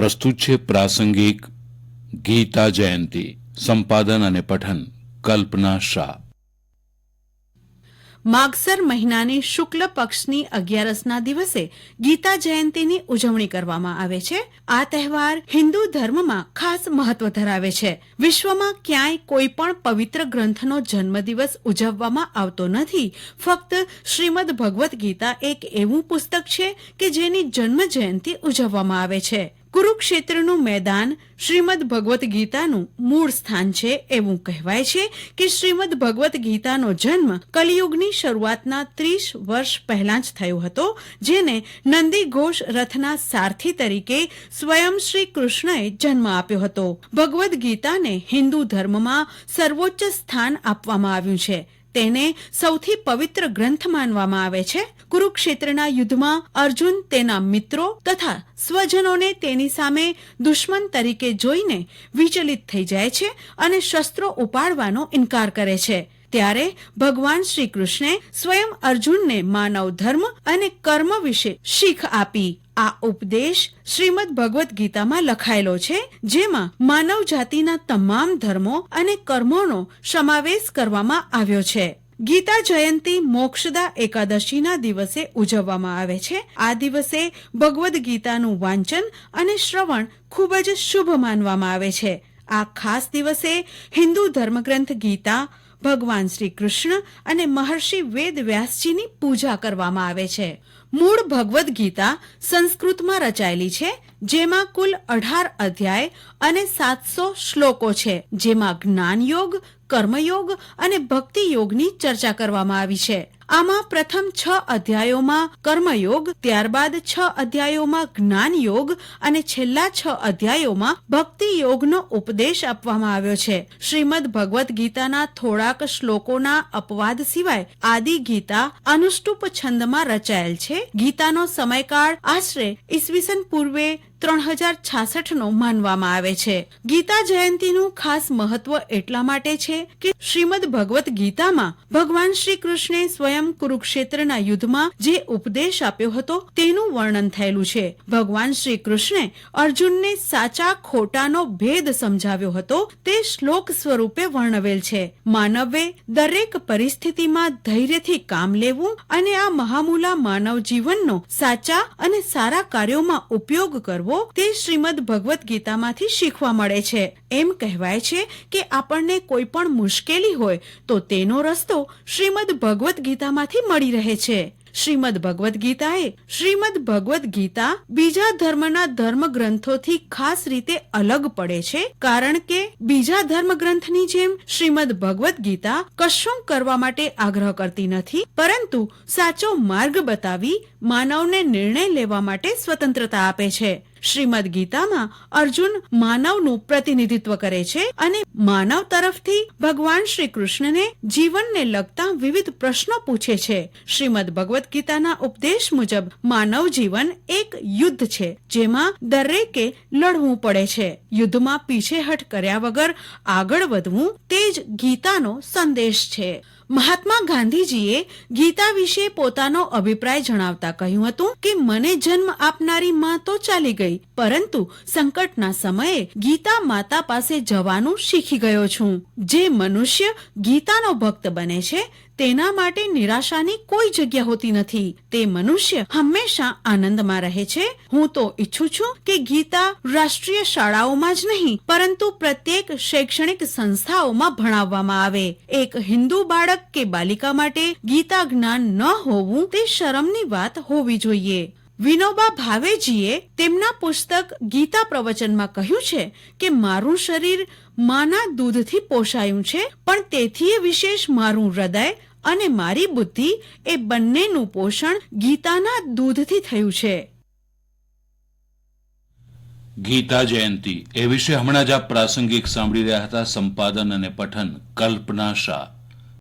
પ્રસ્તુત છે પ્રાસંગિક ગીતા જયંતી. સંપાદન અને પઠન કલ્પના શાહ. માગસર મહિનાની શુક્લ પક્ષની 11ના દિવસે ગીતા જયંતીની ઉજવણી કરવામાં આવે છે. આ તહેવાર હિન્દુ ધર્મમાં ખાસ મહત્વ ધરાવે છે. વિશ્વમાં ક્યાંય કોઈ પણ પવિત્ર ગ્રંથનો જન્મદિવસ ઉજવવામાં આવતો નથી. ફક્ત શ્રીમદ ભગવદ્ ગીતા એક એવું પુસ્તક છે કે જેની જન્મ જયંતી ઉજવવામાં આવે છે. કુરુક્ષેત્રનું મેદાન શ્રીમદ ભગવદ્ ગીતાનું મૂળ સ્થાન છે. એવું કહેવાય છે કે શ્રીમદ ભગવદ્ ગીતાનો જન્મ કલિયુગની શરૂઆતના 30 વર્ષ પહેલા જ થયો હતો, જેને નંદી ઘોષ રથના સારથી તરીકે સ્વયં શ્રી કૃષ્ણએ જન્મ આપ્યો હતો. ભગવદ્ ગીતાને હિન્દુ ધર્મમાં સર્વોચ્ચ સ્થાન આપવામાં આવ્યું છે. તેને સૌથી પવિત્ર ગ્રંથ માનવામાં આવે છે. કુરુક્ષેત્રના યુદ્ધમાં અર્જુન તેના મિત્રો તથા સ્વજનોને તેની સામે દુશ્મન તરીકે જોઈને વિચલિત થઈ જાય છે અને શસ્ત્રો ઉપાડવાનો ઇનકાર કરે છે. ત્યારે ભગવાન શ્રી કૃષ્ણે સ્વયં અર્જુનને માનવ ધર્મ અને કર્મ વિશે શીખ આપી. આ ઉપદેશ શ્રીમદ ભગવદ્ ગીતામાં લખાયેલો છે, જેમાં માનવ જાતિના તમામ ધર્મો અને કર્મોનો સમાવેશ કરવામાં આવ્યો છે. ગીતા જયંતી મોક્ષદા એકાદશીના દિવસે ઉજવવામાં આવે છે. આ દિવસે ભગવદ્ ગીતાનું વાંચન અને શ્રવણ ખૂબ જ શુભ માનવામાં આવે છે. આ ખાસ દિવસે હિન્દુ ધર્મગ્રંથ ગીતા, ભગવાન શ્રી કૃષ્ણ અને મહર્ષિ વેદ વ્યાસજીની પૂજા કરવામાં આવે છે. મૂળ ભગવદ્ ગીતા સંસ્કૃતમાં રચાયેલી છે, જેમાં કુલ 18 અધ્યાય અને 700 શ્લોકો છે, જેમાં જ્ઞાન યોગ, કર્મયોગ અને ભક્તિ યોગની ચર્ચા કરવામાં આવી છે. આમાં પ્રથમ 6 અધ્યાયોમાં કર્મયોગ, ત્યારબાદ 6 અધ્યાયોમાં જ્ઞાન યોગ અને છેલ્લા 6 અધ્યાયોમાં ભક્તિ યોગનો ઉપદેશ આપવામાં આવ્યો છે. શ્રીમદ ભગવદ્ ગીતાના થોડાક શ્લોકોના અપવાદ સિવાય આદિ ગીતા અનુષ્ટુપ છંદમાં રચાયેલ છે. ગીતાનો સમયકાળ આશરે ઈસવીસન પૂર્વે 3066 માનવામાં આવે છે. ગીતા જયંતીનું ખાસ મહત્વ એટલા માટે છે કે શ્રીમદ ભગવદ્ ગીતામાં ભગવાન શ્રી કૃષ્ણે સ્વયં કુરુક્ષેત્રના યુદ્ધમાં જે ઉપદેશ આપ્યો હતો તેનું વર્ણન થયેલું છે. ભગવાન શ્રી કૃષ્ણે અર્જુનને સાચા ખોટાનો ભેદ સમજાવ્યો હતો, તે શ્લોક સ્વરૂપે વર્ણવેલ છે. માનવે દરેક પરિસ્થિતિમાં ધૈર્યથી કામ લેવું અને આ મહામૂલા માનવ જીવનનો સાચા અને સારા કાર્યોમાં ઉપયોગ કરવો, તે શ્રીમદ ભગવદ્ ગીતામાંથી શીખવા મળે છે. એમ કહેવાય છે કે આપણને કોઈ પણ મુશ્કેલી હોય તો તેનો રસ્તો શ્રીમદ ભગવદ્ ગીતામાંથી મળી રહે છે. શ્રીમદ ભગવદ્ ગીતા બીજા ધર્મના ધર્મ ગ્રંથોથી ખાસ રીતે અલગ પડે છે, કારણ કે બીજા ધર્મ ગ્રંથની જેમ શ્રીમદ ભગવદ્ ગીતા કશું કરવા માટે આગ્રહ કરતી નથી, પરંતુ સાચો માર્ગ બતાવી માનવને નિર્ણય લેવા માટે સ્વતંત્રતા આપે છે. શ્રીમદ ગીતામાં અર્જુન માનવનું પ્રતિનિધિત્વ કરે છે અને માનવ તરફથી ભગવાન શ્રી કૃષ્ણને જીવનને લગતા વિવિધ પ્રશ્નો પૂછે છે. શ્રીમદ ભગવદ્ ગીતાના ઉપદેશ મુજબ માનવ જીવન એક યુદ્ધ છે, જેમાં દરેકે લડવું પડે છે. યુદ્ધમાં પીછેહઠ કર્યા વગર આગળ વધવું તે જ ગીતાનો સંદેશ છે. મહાત્મા ગાંધીજીએ ગીતા વિશે પોતાનો અભિપ્રાય જણાવતા કહ્યું હતું કે મને જન્મ આપનારી માં તો ચાલી ગઈ, પરંતુ સંકટના સમયે ગીતા માતા પાસે જવાનું શીખી ગયો છું. જે મનુષ્ય ગીતાનો ભક્ત બને છે તેના માટે નિરાશાની કોઈ જગ્યા હોતી નથી. તે મનુષ્ય હંમેશા આનંદમાં રહે છે. હું તો ઈચ્છું છું કે ગીતા રાષ્ટ્રીય શાળાઓમાં જ નહીં, પરંતુ પ્રત્યેક શૈક્ષણિક સંસ્થાઓમાં ભણાવવામાં આવે. એક હિન્દુ બાળક કે બાલિકા માટે ગીતા જ્ઞાન ન હોવું તે શરમની વાત હોવી જોઈએ. વિનોબા ભાવેજીએ તેમના પુસ્તક ગીતા પ્રવચનમાં કહ્યું છે કે મારું શરીર માના દૂધથી પોષાયું છે, પણ તેથી વિશેષ મારું હૃદય અને મારી બુદ્ધિ એ બંનેનું પોષણ ગીતાના દૂધથી થયું છે. ગીતા જયંતી એ વિશે હમણાં જ આપ પ્રાસંગિક સાંભળી રહ્યા હતા. સંપાદન અને પઠન કલ્પના શાહ.